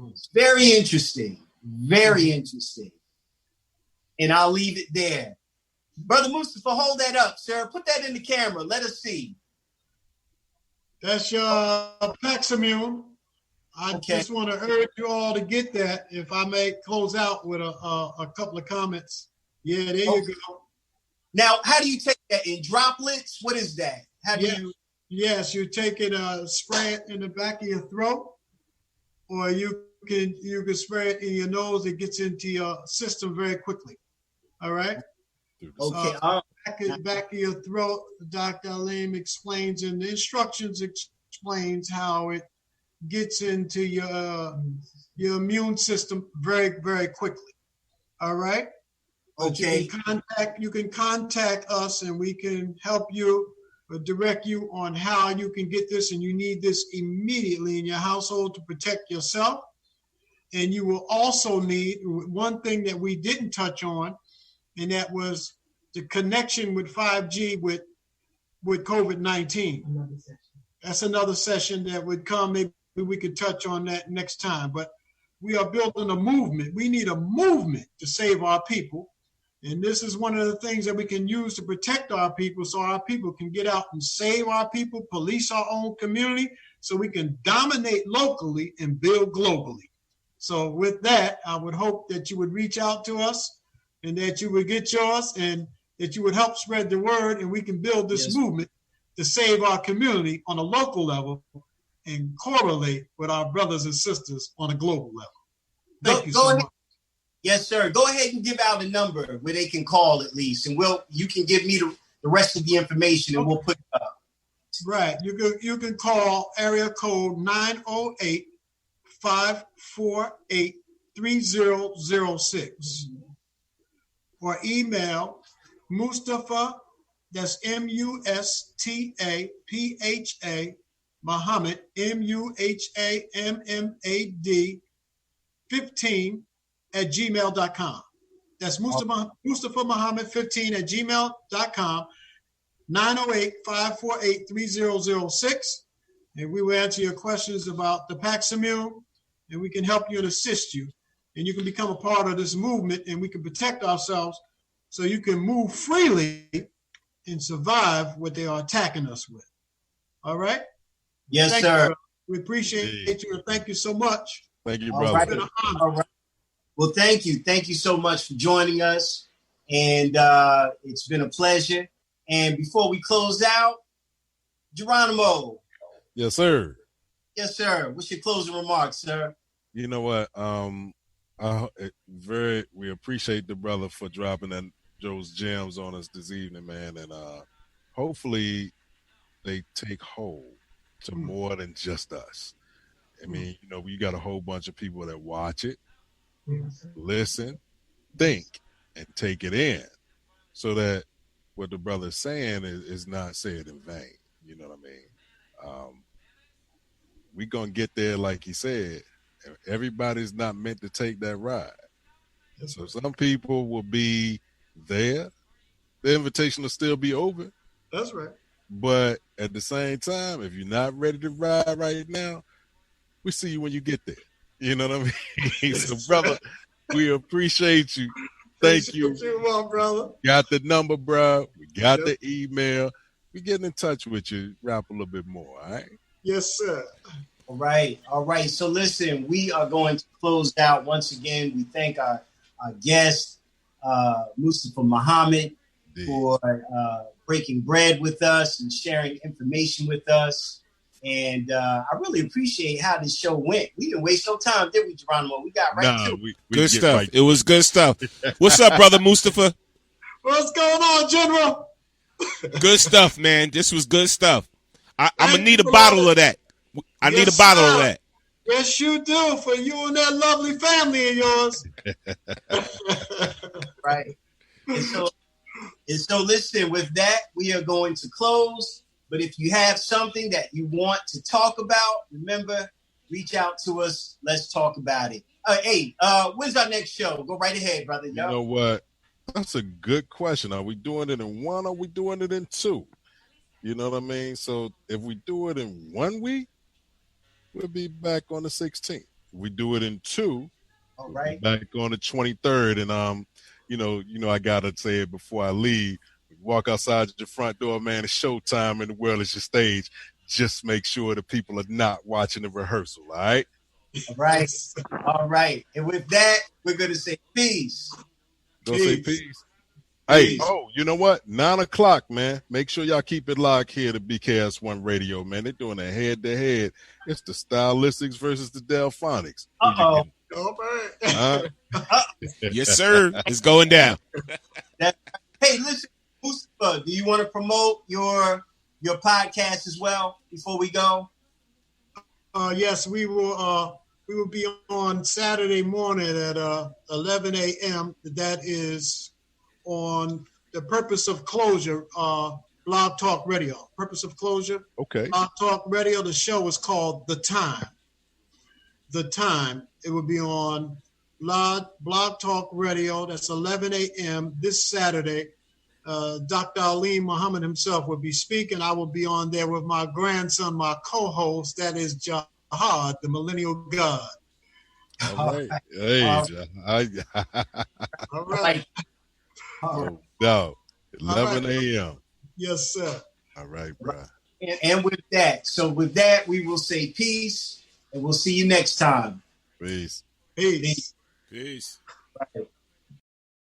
It's very interesting, very interesting. And I'll leave it there. Brother Mustapha, hold that up, sir. Put that in the camera. Let us see. That's your Paximune. I just want to urge you all to get that. If I may close out with a couple of comments. Yeah, there you go. Now, how do you take that, in droplets? What is that? How do you? Yes, you take it, spray it in the back of your throat, or you can spray it in your nose. It gets into your system very quickly. All right. Okay. Back of your throat. Dr. Alim explains, and the instructions explains how it gets into your immune system very, very quickly. All right. Okay. You can contact us, and we can help you or direct you on how you can get this, and you need this immediately in your household to protect yourself. And you will also need one thing that we didn't touch on and that was the connection with 5G with COVID-19. That's another session that would come. Maybe we could touch on that next time. But we are building a movement. We need a movement to save our people. And this is one of the things that we can use to protect our people so our people can get out and save our people, police our own community, so we can dominate locally and build globally. So with that, I would hope that you would reach out to us and that you would get yours and that you would help spread the word, and we can build this movement to save our community on a local level and correlate with our brothers and sisters on a global level. Thank you so much. Yes, sir. Go ahead and give out a number where they can call at least, and you can give me the rest of the information, and we'll put it up. Right. You can call area code 908-548-3006 or email Mustapha, that's Mustapha Muhammad, Muhammad 15 @gmail.com. That's Mustapha Muhammad 15 @gmail.com. 908-548-3006. And we will answer your questions about the Paximune, and we can help you and assist you. And you can become a part of this movement, and we can protect ourselves so you can move freely and survive what they are attacking us with. All right? Yes, sir. We appreciate you, and thank you so much. Thank you, brother. All right. All right. Well, thank you. Thank you so much for joining us. And it's been a pleasure. And before we close out, Geronimo. Yes, sir. Yes, sir. What's your closing remarks, sir? You know what? We appreciate the brother for dropping those gems on us this evening, man. And hopefully they take hold to more than just us. I mean, you got a whole bunch of people that watch it, listen, think, and take it in, so that what the brother's saying is not said in vain. You know what I mean? We're going to get there, like he said. Everybody's not meant to take that ride. So some people will be there. The invitation will still be open. That's right. But at the same time, if you're not ready to ride right now, we see you when you get there. You know what I mean? So, brother, we appreciate you. Thank you. My brother. Got the number, bro. We got the email. We getting in touch with you. Rap a little bit more, all right? Yes, sir. All right. All right. So listen, we are going to close out once again. We thank our guest, Mustapha Muhammad, for breaking bread with us and sharing information with us. And I really appreciate how this show went. We didn't waste no time, did we, Geronimo? We got right to it. Good stuff. Right. It was good stuff. What's up, brother Mustapha? What's going on, General? Good stuff, man. This was good stuff. I'm going to need a bottle of that. I need a bottle of that. Yes, you do, for you and that lovely family of yours. Right. And so listen, with that, we are going to close. But if you have something that you want to talk about, remember, reach out to us. Let's talk about it. Hey, when's our next show? Go right ahead, brother. You know what? That's a good question. Are we doing it in one or are we doing it in two? You know what I mean? So if we do it in 1 week, we'll be back on the 16th. If we do it in two, all right, we'll be back on the 23rd. And I gotta say it before I leave. Walk outside your front door, man. It's showtime and the world is your stage. Just make sure the people are not watching the rehearsal, all right? All right. All right. And with that, we're going to say peace. Say peace. Hey, you know what? 9 o'clock, man. Make sure y'all keep it locked here to BKS1 Radio, man. They're doing a head-to-head. It's the Stylistics versus the Delphonics. Uh-oh. Yes, sir. It's going down. Hey, listen. Mustapha, do you want to promote your podcast as well before we go? Yes, we will be on Saturday morning at 11 a.m. That is on the Purpose of Closure Blog Talk Radio. Purpose of Closure. Okay. Blog Talk Radio. The show is called The Time. The Time. It will be on Blog Talk Radio. That's 11 a.m. this Saturday. Dr. Ali Muhammad himself will be speaking. I will be on there with my grandson, my co-host, that is Jahad, the Millennial God. All right. Hey, all right. No, 11 a.m. Yes, sir. All right, bro. And with that, we will say peace, and we'll see you next time. Peace. Peace. Peace. Right.